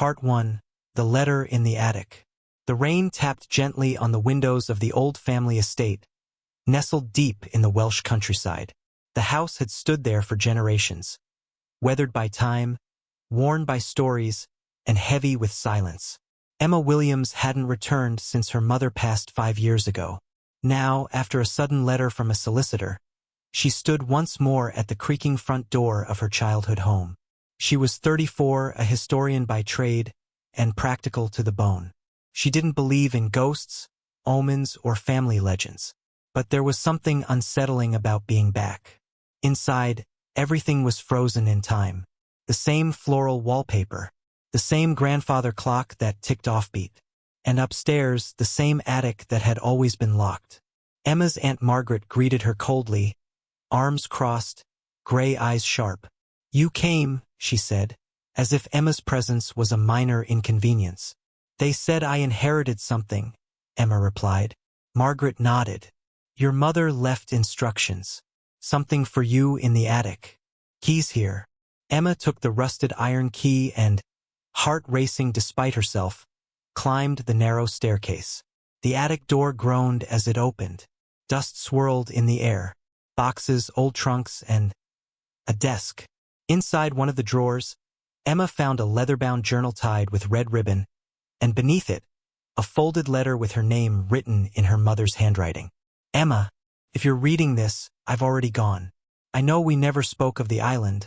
Part 1. The Letter in the Attic. The rain tapped gently on the windows of the old family estate, nestled deep in the Welsh countryside. The house had stood there for generations, weathered by time, worn by stories, and heavy with silence. Emma Williams hadn't returned since her mother passed 5 years ago. Now, after a sudden letter from a solicitor, she stood once more at the creaking front door of her childhood home. She was 34, a historian by trade, and practical to the bone. She didn't believe in ghosts, omens, or family legends. But there was something unsettling about being back. Inside, everything was frozen in time. The same floral wallpaper, the same grandfather clock that ticked offbeat, and upstairs, the same attic that had always been locked. Emma's Aunt Margaret greeted her coldly, arms crossed, gray eyes sharp. "You came," she said, as if Emma's presence was a minor inconvenience. "They said I inherited something," Emma replied. Margaret nodded. "Your mother left instructions. Something for you in the attic. Key's here." Emma took the rusted iron key and, heart racing despite herself, climbed the narrow staircase. The attic door groaned as it opened. Dust swirled in the air. Boxes, old trunks, and a desk. Inside one of the drawers, Emma found a leather-bound journal tied with red ribbon, and beneath it, a folded letter with her name written in her mother's handwriting. "Emma, if you're reading this, I've already gone. I know we never spoke of the island,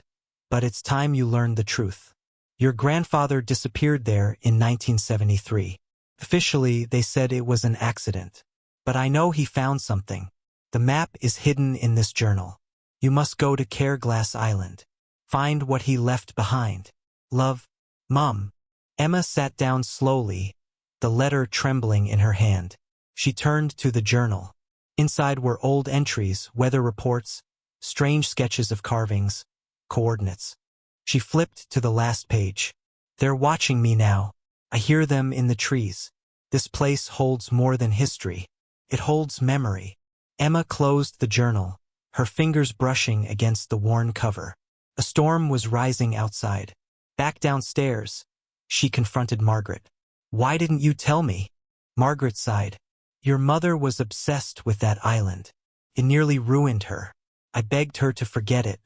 but it's time you learned the truth. Your grandfather disappeared there in 1973. Officially, they said it was an accident. But I know he found something. The map is hidden in this journal. You must go to Cairglass Island. Find what he left behind. Love, Mum." Emma sat down slowly, the letter trembling in her hand. She turned to the journal. Inside were old entries, weather reports, strange sketches of carvings, coordinates. She flipped to the last page. "They're watching me now. I hear them in the trees. This place holds more than history. It holds memory." Emma closed the journal, her fingers brushing against the worn cover. A storm was rising outside. Back downstairs, she confronted Margaret. "Why didn't you tell me?" Margaret sighed. "Your mother was obsessed with that island. It nearly ruined her. I begged her to forget it,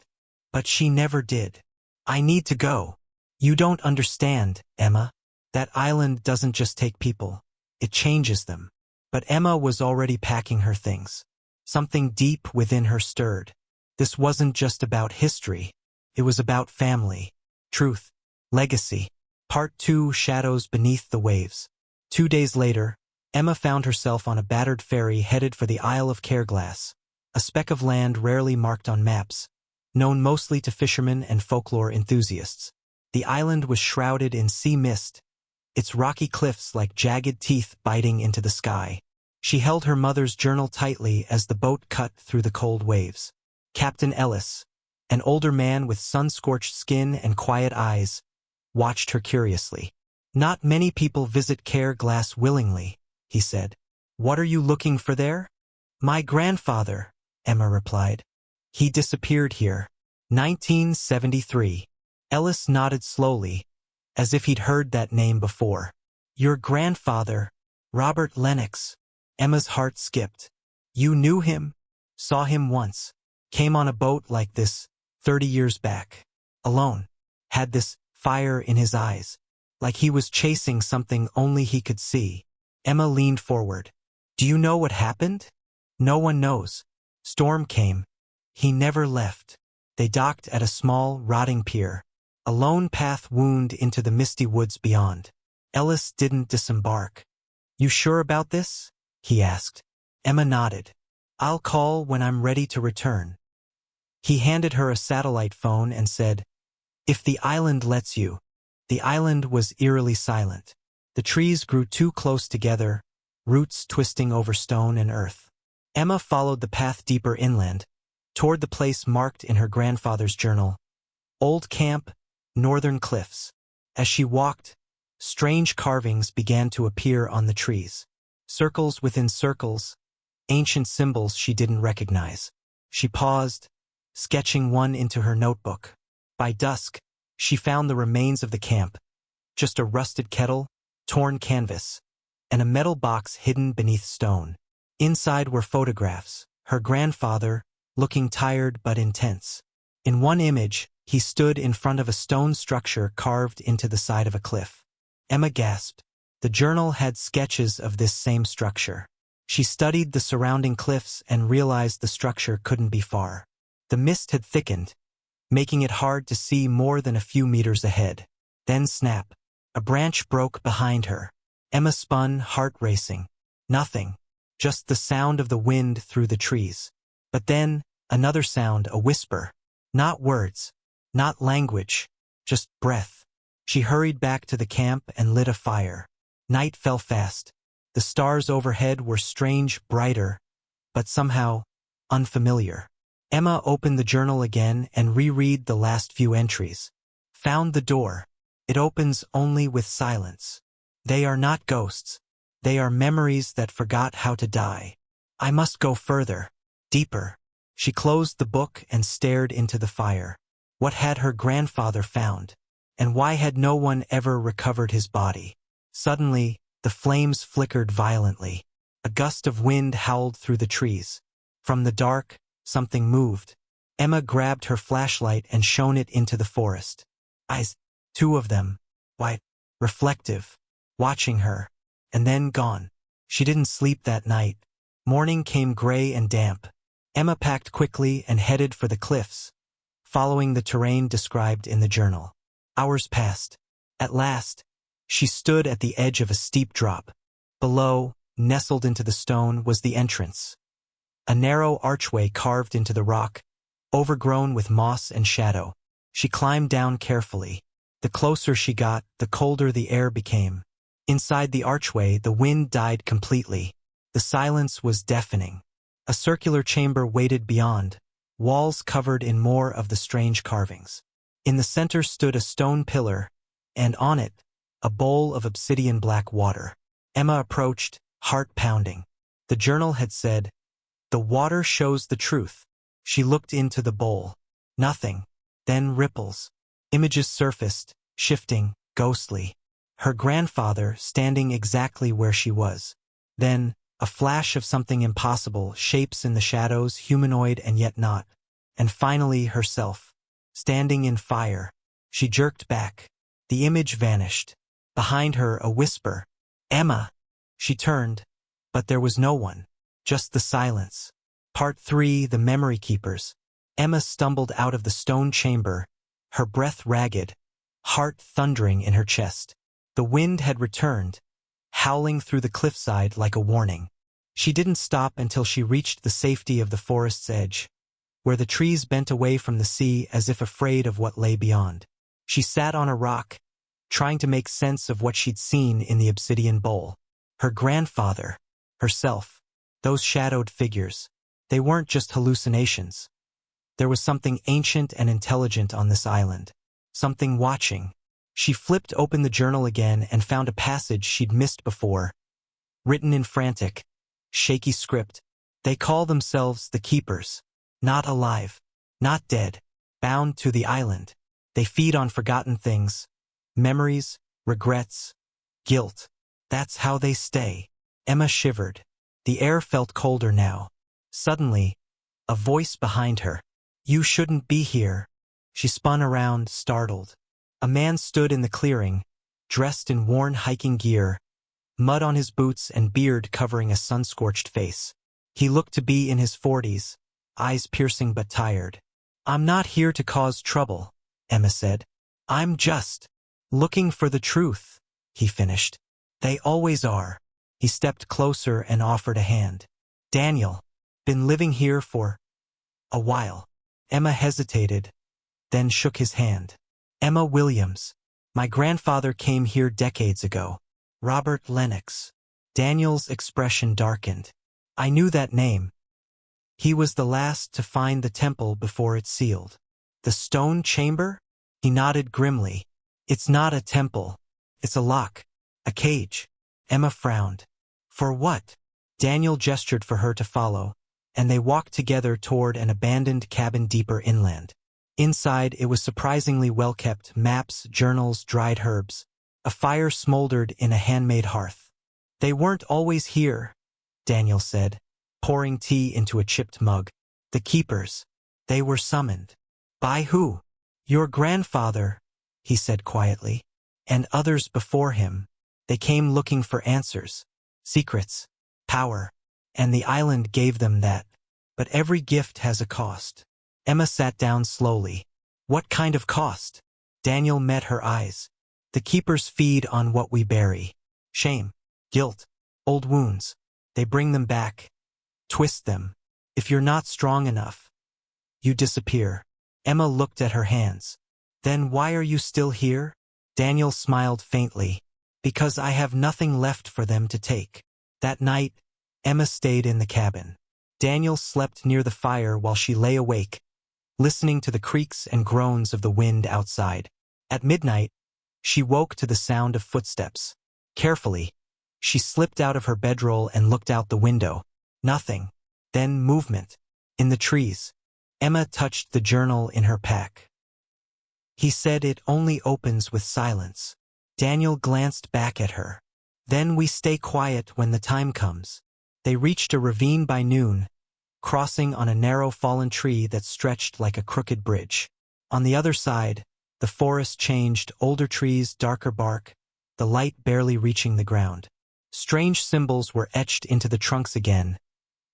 but she never did. I need to go." "You don't understand, Emma. That island doesn't just take people. It changes them." But Emma was already packing her things. Something deep within her stirred. This wasn't just about history. It was about family, truth, legacy. Part 2. Shadows Beneath the Waves. 2 days later, Emma found herself on a battered ferry headed for the Isle of Cairglass, a speck of land rarely marked on maps, known mostly to fishermen and folklore enthusiasts. The island was shrouded in sea mist, its rocky cliffs like jagged teeth biting into the sky. She held her mother's journal tightly as the boat cut through the cold waves. Captain Ellis, an older man with sun-scorched skin and quiet eyes, watched her curiously. "Not many people visit Cairglass willingly," he said. "What are you looking for there?" "My grandfather," Emma replied. "He disappeared here. 1973. Ellis nodded slowly, as if he'd heard that name before. "Your grandfather, Robert Lennox." Emma's heart skipped. "You knew him?" "Saw him once. Came on a boat like this 30 years back. Alone. Had this fire in his eyes. Like he was chasing something only he could see." Emma leaned forward. "Do you know what happened?" "No one knows. Storm came. He never left." They docked at a small, rotting pier. A lone path wound into the misty woods beyond. Ellis didn't disembark. "You sure about this?" he asked. Emma nodded. "I'll call when I'm ready to return." He handed her a satellite phone and said, "If the island lets you." The island was eerily silent. The trees grew too close together, roots twisting over stone and earth. Emma followed the path deeper inland, toward the place marked in her grandfather's journal. Old Camp, Northern Cliffs. As she walked, strange carvings began to appear on the trees. Circles within circles, ancient symbols she didn't recognize. She paused, sketching one into her notebook. By dusk, she found the remains of the camp, just a rusted kettle, torn canvas, and a metal box hidden beneath stone. Inside were photographs, her grandfather, looking tired but intense. In one image, he stood in front of a stone structure carved into the side of a cliff. Emma gasped. The journal had sketches of this same structure. She studied the surrounding cliffs and realized the structure couldn't be far. The mist had thickened, making it hard to see more than a few meters ahead. Then snap. A branch broke behind her. Emma spun, heart racing. Nothing. Just the sound of the wind through the trees. But then, another sound, a whisper. Not words. Not language. Just breath. She hurried back to the camp and lit a fire. Night fell fast. The stars overhead were strange, brighter, but somehow unfamiliar. Emma opened the journal again and reread the last few entries. Found the door. It opens only with silence. They are not ghosts. They are memories that forgot how to die. I must go further, deeper. She closed the book and stared into the fire. What had her grandfather found? And why had no one ever recovered his body? Suddenly, the flames flickered violently. A gust of wind howled through the trees. From the dark, something moved. Emma grabbed her flashlight and shone it into the forest. Eyes, two of them, white, reflective, watching her, and then gone. She didn't sleep that night. Morning came gray and damp. Emma packed quickly and headed for the cliffs, following the terrain described in the journal. Hours passed. At last, she stood at the edge of a steep drop. Below, nestled into the stone, was the entrance. A narrow archway carved into the rock, overgrown with moss and shadow. She climbed down carefully. The closer she got, the colder the air became. Inside the archway, the wind died completely. The silence was deafening. A circular chamber waited beyond, walls covered in more of the strange carvings. In the center stood a stone pillar, and on it, a bowl of obsidian black water. Emma approached, heart pounding. The journal had said, "The water shows the truth." She looked into the bowl. Nothing. Then ripples. Images surfaced, shifting, ghostly. Her grandfather standing exactly where she was. Then, a flash of something impossible, shapes in the shadows, humanoid and yet not. And finally herself, standing in fire. She jerked back. The image vanished. Behind her, a whisper. "Emma!" She turned, but there was no one. Just the silence. Part 3, The Memory Keepers. Emma stumbled out of the stone chamber, her breath ragged, heart thundering in her chest. The wind had returned, howling through the cliffside like a warning. She didn't stop until she reached the safety of the forest's edge, where the trees bent away from the sea as if afraid of what lay beyond. She sat on a rock, trying to make sense of what she'd seen in the obsidian bowl. Her grandfather, herself, those shadowed figures. They weren't just hallucinations. There was something ancient and intelligent on this island. Something watching. She flipped open the journal again and found a passage she'd missed before, written in frantic, shaky script. They call themselves the Keepers. Not alive. Not dead. Bound to the island. They feed on forgotten things. Memories, regrets, guilt. That's how they stay. Emma shivered. The air felt colder now. Suddenly, a voice behind her. "You shouldn't be here." She spun around, startled. A man stood in the clearing, dressed in worn hiking gear, mud on his boots and beard covering a sun-scorched face. He looked to be in his 40s, eyes piercing but tired. "I'm not here to cause trouble," Emma said. "I'm just looking for the truth," he finished. "They always are." He stepped closer and offered a hand. "Daniel, been living here for a while." Emma hesitated, then shook his hand. "Emma Williams. My grandfather came here decades ago. Robert Lennox." Daniel's expression darkened. "I knew that name. He was the last to find the temple before it sealed." "The stone chamber?" He nodded grimly. "It's not a temple. It's a lock. A cage." Emma frowned. "For what?" Daniel gestured for her to follow, and they walked together toward an abandoned cabin deeper inland. Inside, it was surprisingly well kept: maps, journals, dried herbs. A fire smoldered in a handmade hearth. "They weren't always here," Daniel said, pouring tea into a chipped mug. "The keepers. They were summoned." "By who?" "Your grandfather," he said quietly, "and others before him. They came looking for answers, secrets, power, and the island gave them that. But every gift has a cost." Emma sat down slowly. "What kind of cost?" Daniel met her eyes. "The keepers feed on what we bury. Shame, guilt, old wounds. They bring them back, twist them. If you're not strong enough, you disappear." Emma looked at her hands. "Then why are you still here?" Daniel smiled faintly. "Because I have nothing left for them to take." That night, Emma stayed in the cabin. Daniel slept near the fire while she lay awake, listening to the creaks and groans of the wind outside. At midnight, she woke to the sound of footsteps. Carefully, she slipped out of her bedroll and looked out the window. Nothing. Then movement. In the trees. Emma touched the journal in her pack. "He said it only opens with silence." Daniel glanced back at her. "Then we stay quiet when the time comes." They reached a ravine by noon, crossing on a narrow fallen tree that stretched like a crooked bridge. On the other side, the forest changed, older trees, darker bark, the light barely reaching the ground. Strange symbols were etched into the trunks again,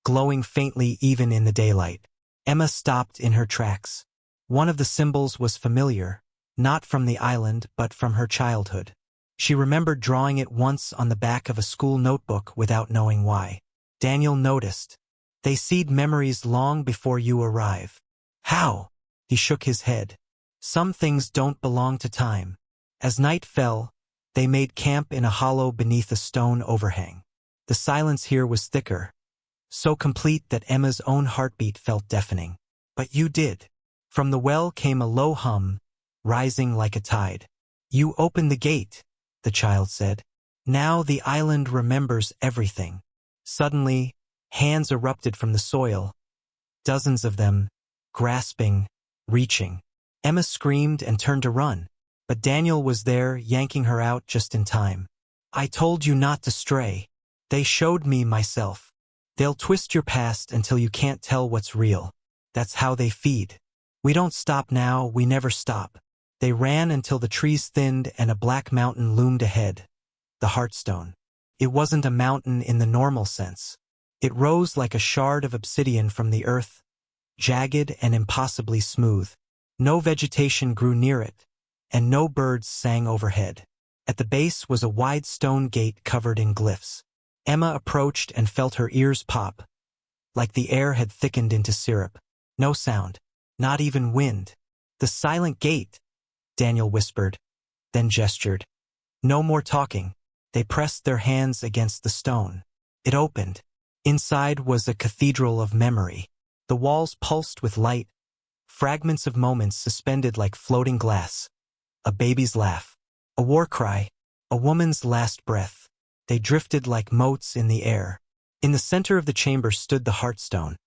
glowing faintly even in the daylight. Emma stopped in her tracks. One of the symbols was familiar, not from the island but from her childhood. She remembered drawing it once on the back of a school notebook without knowing why. Daniel noticed. "They seed memories long before you arrive." "How?" He shook his head. "Some things don't belong to time." As night fell, they made camp in a hollow beneath a stone overhang. The silence here was thicker, so complete that Emma's own heartbeat felt deafening. "But you did." From the well came a low hum, rising like a tide. "You opened the gate," the child said. "Now the island remembers everything." Suddenly, hands erupted from the soil, dozens of them, grasping, reaching. Emma screamed and turned to run, but Daniel was there, yanking her out just in time. "I told you not to stray. They showed me myself. They'll twist your past until you can't tell what's real. That's how they feed. We don't stop now, we never stop." They ran until the trees thinned and a black mountain loomed ahead. The Heartstone. It wasn't a mountain in the normal sense. It rose like a shard of obsidian from the earth, jagged and impossibly smooth. No vegetation grew near it, and no birds sang overhead. At the base was a wide stone gate covered in glyphs. Emma approached and felt her ears pop, like the air had thickened into syrup. No sound, not even wind. "The silent gate," Daniel whispered, then gestured. No more talking. They pressed their hands against the stone. It opened. Inside was a cathedral of memory. The walls pulsed with light, fragments of moments suspended like floating glass. A baby's laugh, a war cry, a woman's last breath. They drifted like motes in the air. In the center of the chamber stood the Heartstone,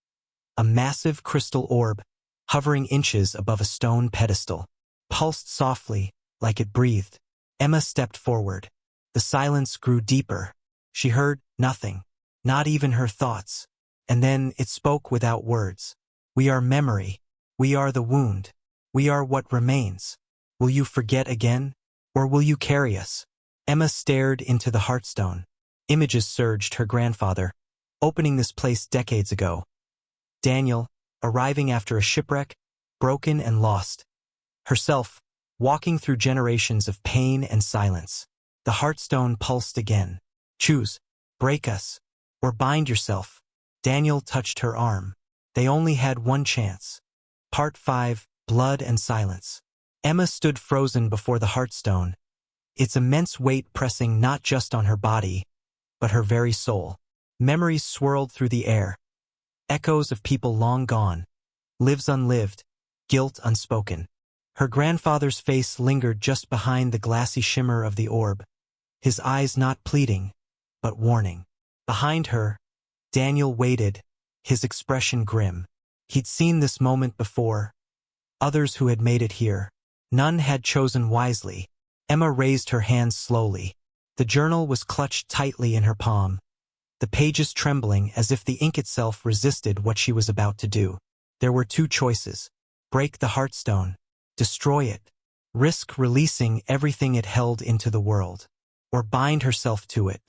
a massive crystal orb, hovering inches above a stone pedestal. Pulsed softly, like it breathed. Emma stepped forward. The silence grew deeper. She heard nothing, not even her thoughts. And then it spoke without words. "We are memory. We are the wound. We are what remains. Will you forget again? Or will you carry us?" Emma stared into the Heartstone. Images surged. Her grandfather, opening this place decades ago. Daniel, arriving after a shipwreck, broken and lost. Herself, walking through generations of pain and silence. The Heartstone pulsed again. "Choose. Break us. Or bind yourself." Daniel touched her arm. They only had one chance. Part 5, Blood and Silence. Emma stood frozen before the Heartstone, its immense weight pressing not just on her body, but her very soul. Memories swirled through the air. Echoes of people long gone. Lives unlived. Guilt unspoken. Her grandfather's face lingered just behind the glassy shimmer of the orb, his eyes not pleading, but warning. Behind her, Daniel waited, his expression grim. He'd seen this moment before, others who had made it here. None had chosen wisely. Emma raised her hands slowly. The journal was clutched tightly in her palm, the pages trembling as if the ink itself resisted what she was about to do. There were two choices: break the Heartstone, destroy it, risk releasing everything it held into the world, or bind herself to it,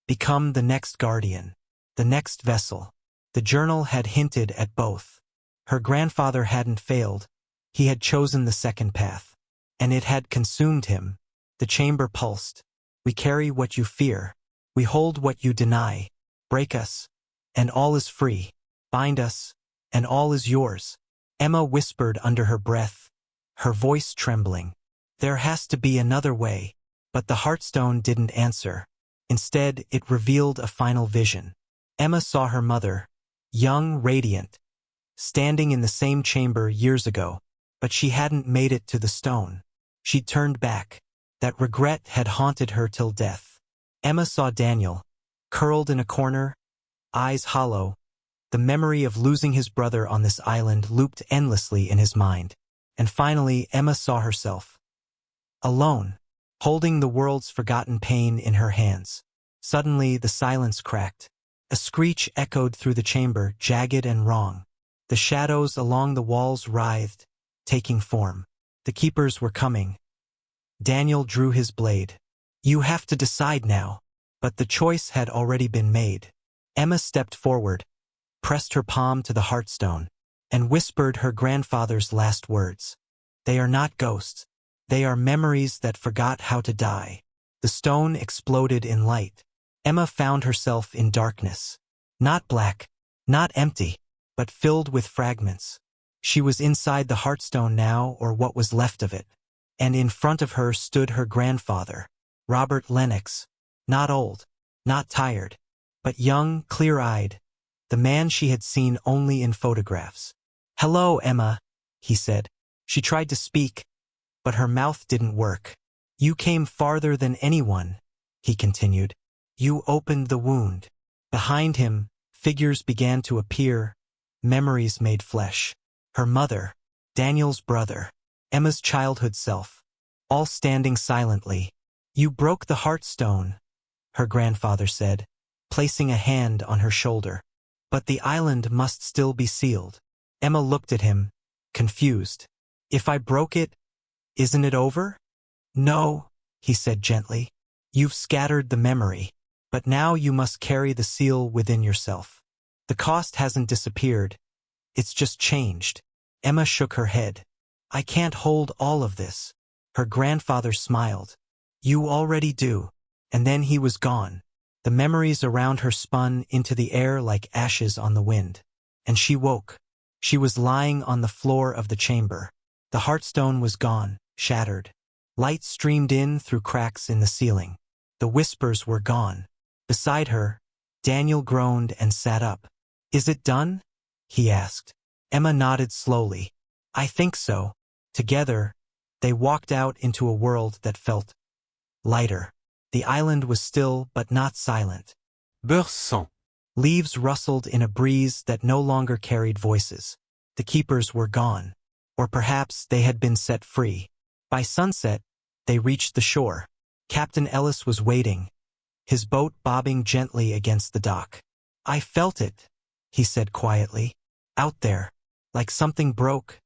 become the next guardian, the next vessel. The journal had hinted at both. Her grandfather hadn't failed. He had chosen the second path. And it had consumed him. The chamber pulsed. We carry what you fear. We hold what you deny. Break us, and all is free. Bind us, and all is yours. Emma whispered under her breath, her voice trembling. There has to be another way. But the Heartstone didn't answer. Instead, it revealed a final vision. Emma saw her mother, young, radiant, standing in the same chamber years ago, but she hadn't made it to the stone. She'd turned back. That regret had haunted her till death. Emma saw Daniel, curled in a corner, eyes hollow. The memory of losing his brother on this island looped endlessly in his mind. And finally, Emma saw herself, alone, holding the world's forgotten pain in her hands. Suddenly, the silence cracked. A screech echoed through the chamber, jagged and wrong. The shadows along the walls writhed, taking form. The keepers were coming. Daniel drew his blade. You have to decide now. But the choice had already been made. Emma stepped forward, pressed her palm to the Heartstone, and whispered her grandfather's last words. They are not ghosts. They are memories that forgot how to die. The stone exploded in light. Emma found herself in darkness. Not black, not empty, but filled with fragments. She was inside the Heartstone now, or what was left of it. And in front of her stood her grandfather, Robert Lennox. Not old, not tired, but young, clear-eyed, the man she had seen only in photographs. Hello, Emma, he said. She tried to speak, but her mouth didn't work. You came farther than anyone, he continued. You opened the wound. Behind him, figures began to appear, memories made flesh. Her mother, Daniel's brother, Emma's childhood self, all standing silently. You broke the Heartstone, her grandfather said, placing a hand on her shoulder. But the island must still be sealed. Emma looked at him, confused. If I broke it, isn't it over? No, he said gently. You've scattered the memory, but now you must carry the seal within yourself. The cost hasn't disappeared. It's just changed. Emma shook her head. I can't hold all of this. Her grandfather smiled. You already do. And then he was gone. The memories around her spun into the air like ashes on the wind. And she woke. She was lying on the floor of the chamber. The Heartstone was gone, shattered. Light streamed in through cracks in the ceiling. The whispers were gone. Beside her, Daniel groaned and sat up. Is it done? He asked. Emma nodded slowly. I think so. Together, they walked out into a world that felt lighter. The island was still but not silent. Beurre sang. Leaves rustled in a breeze that no longer carried voices. The keepers were gone. Or perhaps they had been set free. By sunset, they reached the shore. Captain Ellis was waiting, his boat bobbing gently against the dock. I felt it, he said quietly. Out there, like something broke,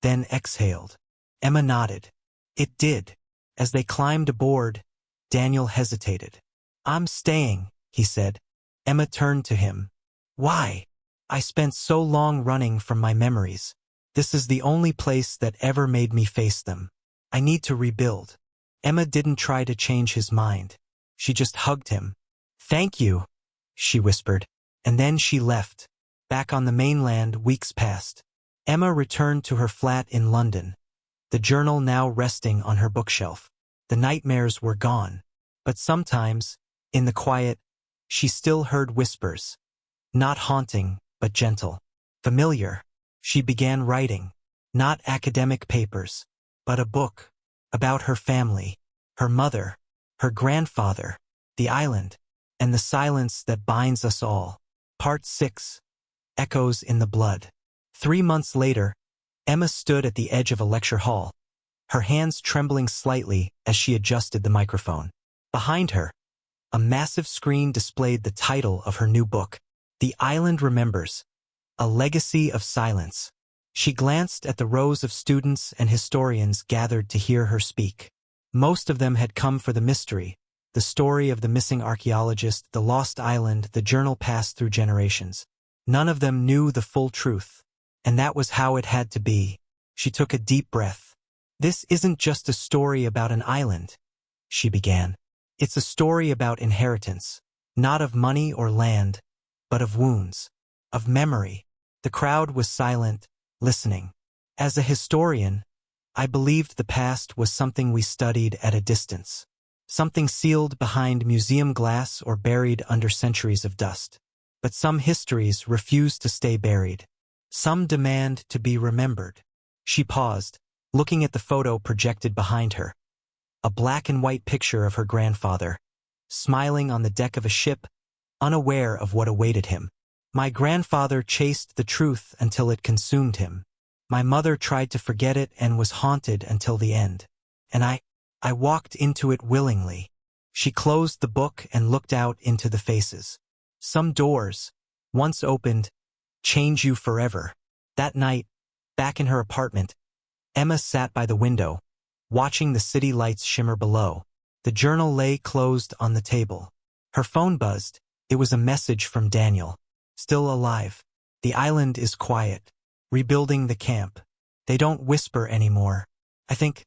then exhaled. Emma nodded. It did. As they climbed aboard, Daniel hesitated. I'm staying, he said. Emma turned to him. Why? I spent so long running from my memories. This is the only place that ever made me face them. I need to rebuild. Emma didn't try to change his mind. She just hugged him. Thank you, she whispered. And then she left. Back on the mainland, weeks passed. Emma returned to her flat in London, the journal now resting on her bookshelf. The nightmares were gone. But sometimes, in the quiet, she still heard whispers. Not haunting, but gentle. Familiar. She began writing. Not academic papers, but a book. About her family, her mother, her grandfather, the island, and the silence that binds us all. Part 6. Echoes in the Blood. 3 months later, Emma stood at the edge of a lecture hall. her hands trembling slightly as she adjusted the microphone. Behind her, a massive screen displayed the title of her new book, The Island Remembers, A Legacy of Silence. She glanced at the rows of students and historians gathered to hear her speak. Most of them had come for the mystery, the story of the missing archaeologist, the lost island, the journal passed through generations. None of them knew the full truth, and that was how it had to be. She took a deep breath. This isn't just a story about an island, she began. It's a story about inheritance, not of money or land, but of wounds, of memory. The crowd was silent, listening. As a historian, I believed the past was something we studied at a distance, something sealed behind museum glass or buried under centuries of dust. But some histories refuse to stay buried. Some demand to be remembered. She paused, looking at the photo projected behind her. A black and white picture of her grandfather, smiling on the deck of a ship, unaware of what awaited him. My grandfather chased the truth until it consumed him. My mother tried to forget it and was haunted until the end. And I walked into it willingly. She closed the book and looked out into the faces. Some doors, once opened, change you forever. That night, back in her apartment, Emma sat by the window, watching the city lights shimmer below. The journal lay closed on the table. Her phone buzzed. It was a message from Daniel. Still alive. The island is quiet. Rebuilding the camp. They don't whisper anymore. I think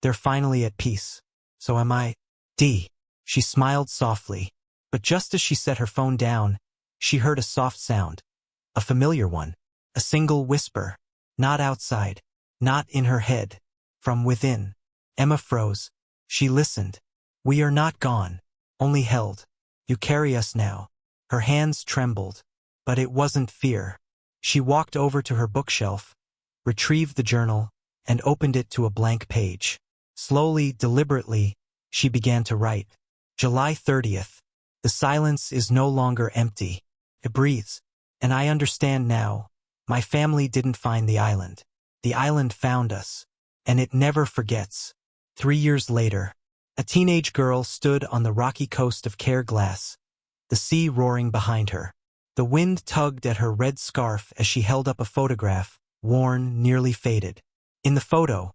they're finally at peace. So am I. D. She smiled softly. But just as she set her phone down, she heard a soft sound. A familiar one. A single whisper. Not outside. Not in her head. From within. Emma froze. She listened. We are not gone. Only held. You carry us now. Her hands trembled. But it wasn't fear. She walked over to her bookshelf, retrieved the journal, and opened it to a blank page. Slowly, deliberately, she began to write. July 30th. The silence is no longer empty. It breathes. And I understand now. My family didn't find the island. The island found us. And it never forgets. 3 years later, a teenage girl stood on the rocky coast of Cairglass, the sea roaring behind her. The wind tugged at her red scarf as she held up a photograph, worn, nearly faded. In the photo,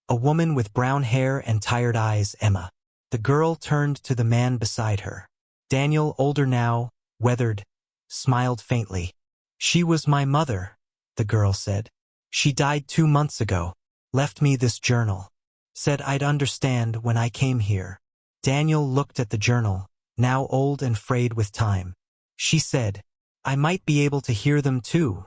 a woman with brown hair and tired eyes, Emma. The girl turned to the man beside her. Daniel, older now, weathered, smiled faintly. She was my mother, the girl said. She died 2 months ago. Left me this journal. Said I'd understand when I came here. Daniel looked at the journal, now old and frayed with time. She said, I might be able to hear them too,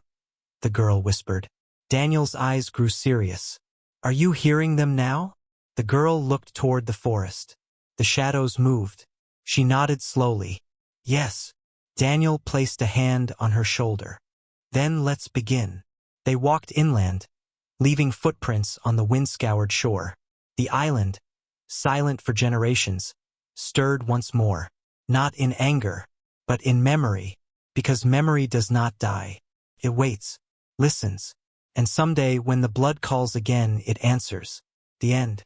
the girl whispered. Daniel's eyes grew serious. Are you hearing them now? The girl looked toward the forest. The shadows moved. She nodded slowly. Yes. Daniel placed a hand on her shoulder. Then let's begin. They walked inland, leaving footprints on the wind-scoured shore. The island, silent for generations, stirred once more, not in anger, but in memory, because memory does not die. It waits, listens, and someday when the blood calls again, it answers. The end.